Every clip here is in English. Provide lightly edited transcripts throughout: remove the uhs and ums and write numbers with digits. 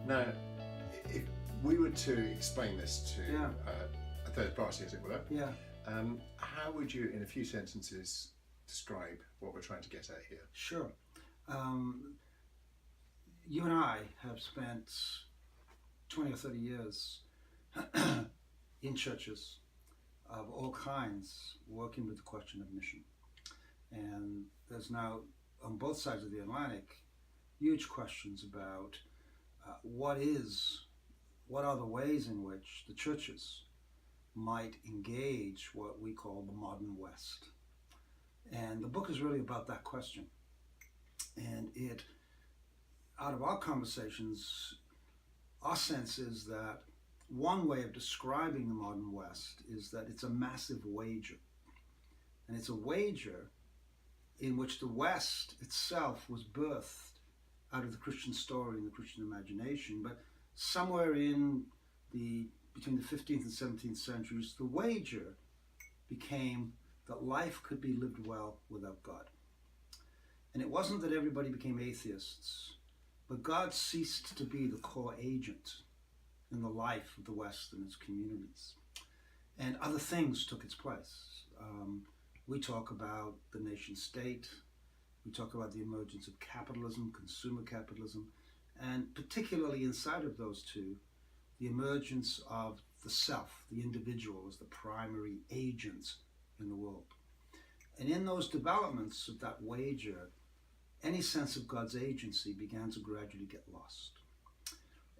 Now, if we were to explain this to Yeah. a third party, as it were, Yeah, how would you, in a few sentences, describe what we're trying to get at here? sure. You and I have spent 20 or 30 years in churches of all kinds working with the question of mission. And there's now, on both sides of the Atlantic, huge questions about what are the ways in which the churches might engage what we call the modern West. And the book is really about that question. And it, out of our conversations, our sense is that one way of describing the modern West is that it's a massive wager. And it's a wager in which the West itself was birthed out of the Christian story and the Christian imagination, but somewhere in between the 15th and 17th centuries, the wager became that life could be lived well without God. And it wasn't that everybody became atheists, but God ceased to be the core agent in the life of the West and its communities. And other things took its place. We talk about the nation state, we talk about the emergence of capitalism, consumer capitalism, and particularly inside of those two, the emergence of the self, the individual as the primary agent in the world. And in those developments of that wager, any sense of God's agency began to gradually get lost.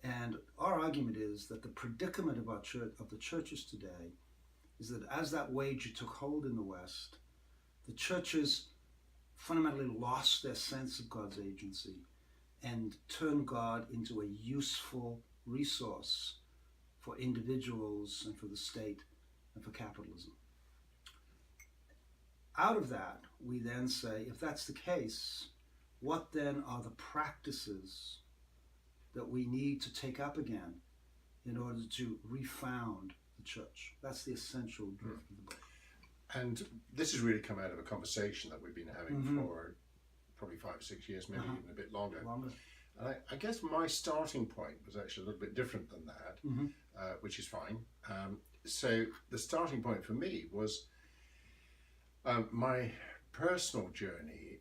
And our argument is that the predicament of of the churches today is that as that wager took hold in the West, the churches fundamentally lost their sense of God's agency and turned God into a useful resource for individuals and for the state and for capitalism. Out of that, we then say, if that's the case, what then are the practices that we need to take up again in order to refound the church? That's the essential drift of the book. And this has really come out of a conversation that we've been having for probably 5 or 6 years, maybe even a bit longer. And I guess my starting point was actually a little bit different than that, which is fine. So the starting point for me was my personal journey,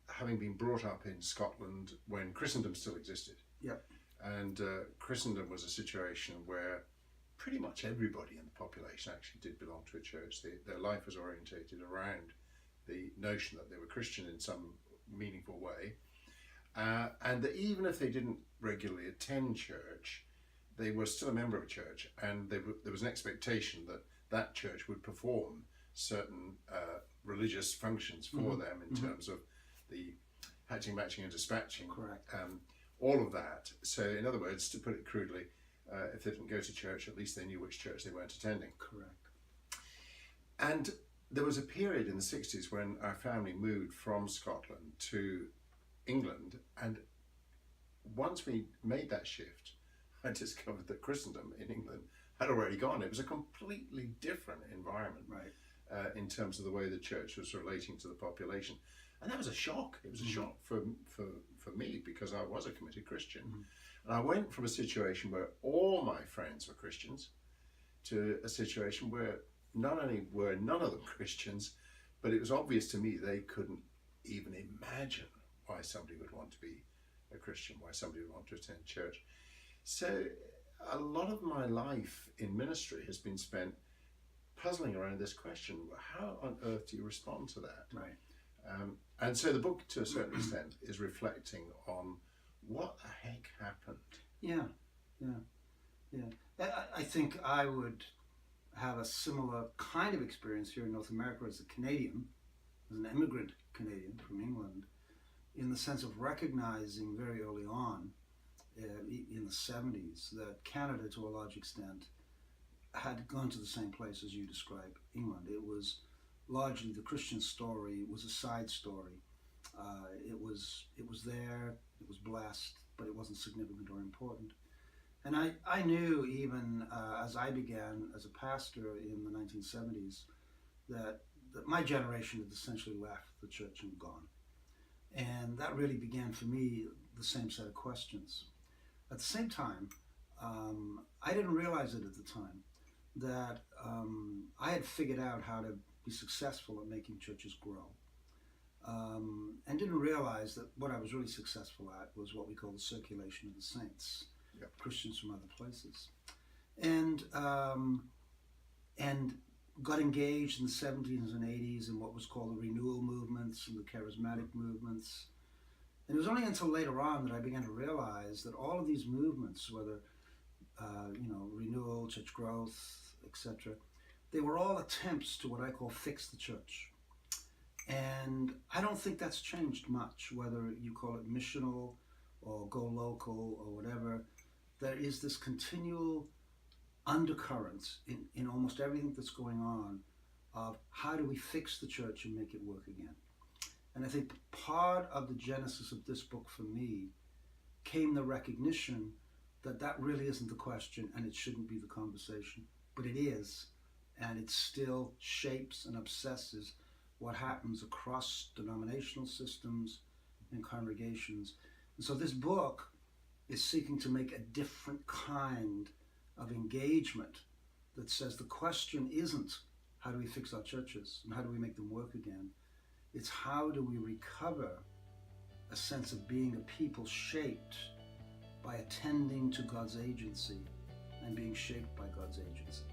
having been brought up in Scotland when Christendom still existed. Yep. And Christendom was a situation where pretty much everybody in the population actually did belong to a church. Their life was orientated around the notion that they were Christian in some meaningful way. And that even if they didn't regularly attend church, they were still a member of a church, and there was an expectation that that church would perform certain religious functions for them in terms of the hatching, matching and dispatching. Correct. All of that. So in other words, to put it crudely, if they didn't go to church, at least they knew which church they weren't attending. Correct. And there was a period in the 60s when our family moved from Scotland to England, and once we made that shift, I discovered that Christendom in England had already gone. It was a completely different environment, right, in terms of the way the church was relating to the population. And that was a shock. It was a shock for me, because I was a committed Christian. And I went from a situation where all my friends were Christians to a situation where not only were none of them Christians, but it was obvious to me they couldn't even imagine why somebody would want to be a Christian, why somebody would want to attend church. So a lot of my life in ministry has been spent puzzling around this question: how on earth do you respond to that? Right. And so the book, to a certain extent, is reflecting on what the heck happened. Yeah. I think I would have a similar kind of experience here in North America as a Canadian, as an immigrant Canadian from England, in the sense of recognizing very early on in the 70s that Canada, to a large extent, had gone to the same place as you describe England. It was largely the Christian story was a side story. It was there, it was blessed, but it wasn't significant or important. And I knew even as I began as a pastor in the 1970s that my generation had essentially left the church and gone. And that really began for me the same set of questions. At the same time, I didn't realize it at the time that I had figured out how to be successful at making churches grow. And didn't realize that what I was really successful at was what we call the circulation of the saints, Yep. Christians from other places. And got engaged in the 70s and 80s in what was called the renewal movements and the charismatic movements. And it was only until later on that I began to realize that all of these movements, whether renewal, church growth, etc., they were all attempts to what I call fix the church. And I don't think that's changed much, whether you call it missional or go local or whatever. There is this continual undercurrent in almost everything that's going on of how do we fix the church and make it work again. And I think part of the genesis of this book for me came the recognition that that really isn't the question and it shouldn't be the conversation, but it is, and it still shapes and obsesses what happens across denominational systems and congregations. And so this book is seeking to make a different kind of engagement that says the question isn't how do we fix our churches and how do we make them work again. It's how do we recover a sense of being a people shaped by attending to God's agency and being shaped by God's agency.